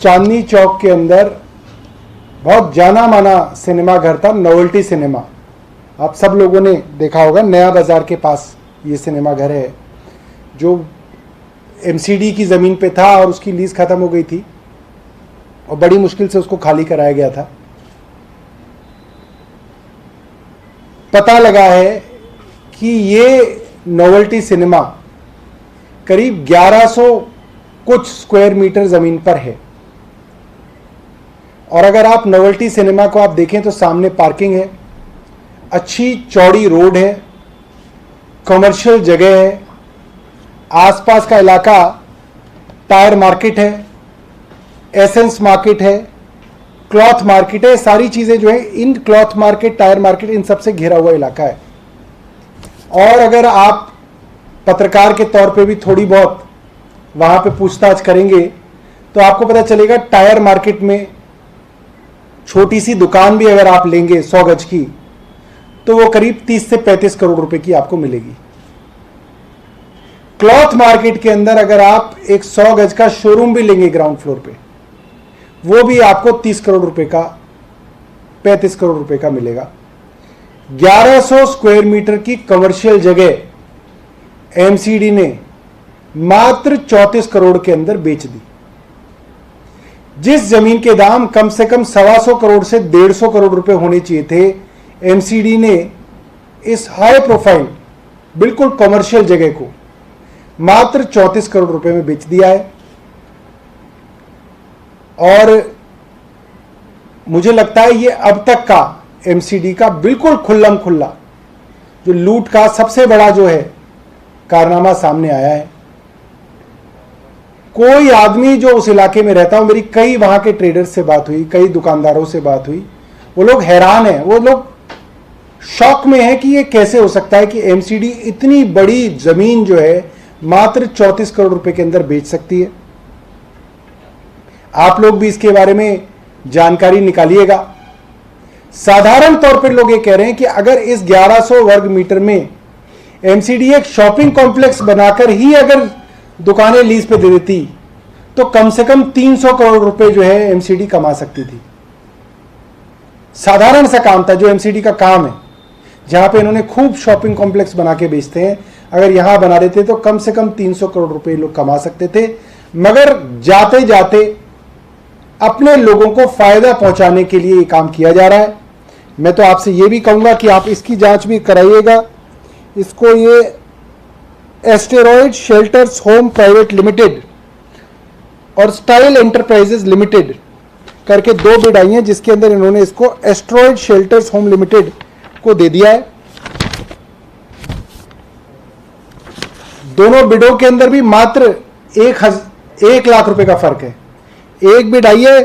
चांदनी चौक के अंदर बहुत जाना माना सिनेमा घर था, नोवेल्टी सिनेमा। आप सब लोगों ने देखा होगा, नया बाजार के पास ये सिनेमा घर है जो एमसीडी की ज़मीन पे था और उसकी लीज ख़त्म हो गई थी और बड़ी मुश्किल से उसको खाली कराया गया था। पता लगा है कि ये नोवेल्टी सिनेमा करीब 1100 कुछ स्क्वायर मीटर ज़मीन पर है। और अगर आप नोवेल्टी सिनेमा को आप देखें तो सामने पार्किंग है, अच्छी चौड़ी रोड है, कमर्शियल जगह है, आसपास का इलाका टायर मार्केट है, एसेंस मार्केट है, क्लॉथ मार्केट है। सारी चीज़ें जो है इन क्लॉथ मार्केट, टायर मार्केट, इन सब से घिरा हुआ इलाका है। और अगर आप पत्रकार के तौर पे भी थोड़ी बहुत वहाँ पे पूछताछ करेंगे तो आपको पता चलेगा टायर मार्केट में छोटी सी दुकान भी अगर आप लेंगे 100 गज की तो वो करीब 30 से 35 करोड़ रुपए की आपको मिलेगी। क्लॉथ मार्केट के अंदर अगर आप एक 100 गज का शोरूम भी लेंगे ग्राउंड फ्लोर पे, वो भी आपको 30 करोड़ रुपए का, 35 करोड़ रुपए का मिलेगा। 1100 स्क्वायर मीटर की कमर्शियल जगह एमसीडी ने मात्र 34 करोड़ के अंदर बेच दी। जिस जमीन के दाम कम से कम 125 करोड़ से 150 करोड़ रुपए होने चाहिए थे, एमसीडी ने इस हाई प्रोफाइल बिल्कुल कमर्शियल जगह को मात्र 34 करोड़ रुपए में बेच दिया है। और मुझे लगता है ये अब तक का एमसीडी का बिल्कुल खुल्लम खुल्ला जो लूट का सबसे बड़ा जो है कारनामा सामने आया है। कोई आदमी जो उस इलाके में रहता हो, मेरी कई वहां के ट्रेडर्स से बात हुई, कई दुकानदारों से बात हुई, वो लोग हैरान हैं, वो लोग शॉक में है कि ये कैसे हो सकता है कि एमसीडी इतनी बड़ी जमीन जो है मात्र 34 करोड़ रुपए के अंदर बेच सकती है। आप लोग भी इसके बारे में जानकारी निकालिएगा। साधारण तौर पर लोग ये कह रहे हैं कि अगर इस 1100 वर्ग मीटर में एमसीडी एक शॉपिंग कॉम्प्लेक्स बनाकर ही अगर दुकानें लीज पे दे देती तो कम से कम 300 करोड़ रुपए जो है एमसीडी कमा सकती थी। साधारण सा काम था जो एमसीडी का काम है, जहां पे इन्होंने खूब शॉपिंग कॉम्प्लेक्स बना के बेचते हैं। अगर यहां बना देते तो कम से कम 300 करोड़ रुपए लोग कमा सकते थे। मगर जाते जाते अपने लोगों को फायदा पहुंचाने के लिए ये काम किया जा रहा है। मैं तो आपसे ये भी कहूंगा कि आप इसकी जांच भी कराइएगा। इसको ये asteroid shelters home private limited और स्टाइल एंटरप्राइजेज लिमिटेड करके 2 बिड आई हैं, जिसके अंदर इन्होंने इसको एस्टेरॉयड शेल्टर्स होम लिमिटेड को दे दिया है। दोनों बिडों के अंदर भी मात्र 1 लाख रुपए का फर्क है। एक बिड आई है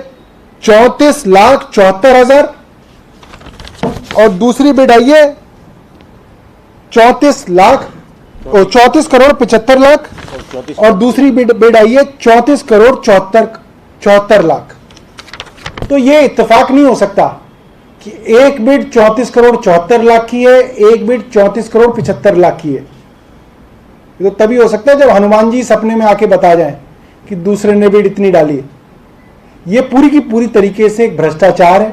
34,74,000 और दूसरी बिड आई है 34 करोड़ 75 लाख और दूसरी बिड आई है 34 करोड़ 74 लाख। तो ये इत्तेफाक नहीं हो सकता कि एक बिड 34 करोड़ 74 लाख की है, एक बिड 34 करोड़ 75 लाख की है। ये तो तभी हो सकता है जब हनुमान जी सपने में आके बता जाएं कि दूसरे ने बिड इतनी डाली है। ये पूरी की पूरी तरीके से एक भ्रष्टाचार है।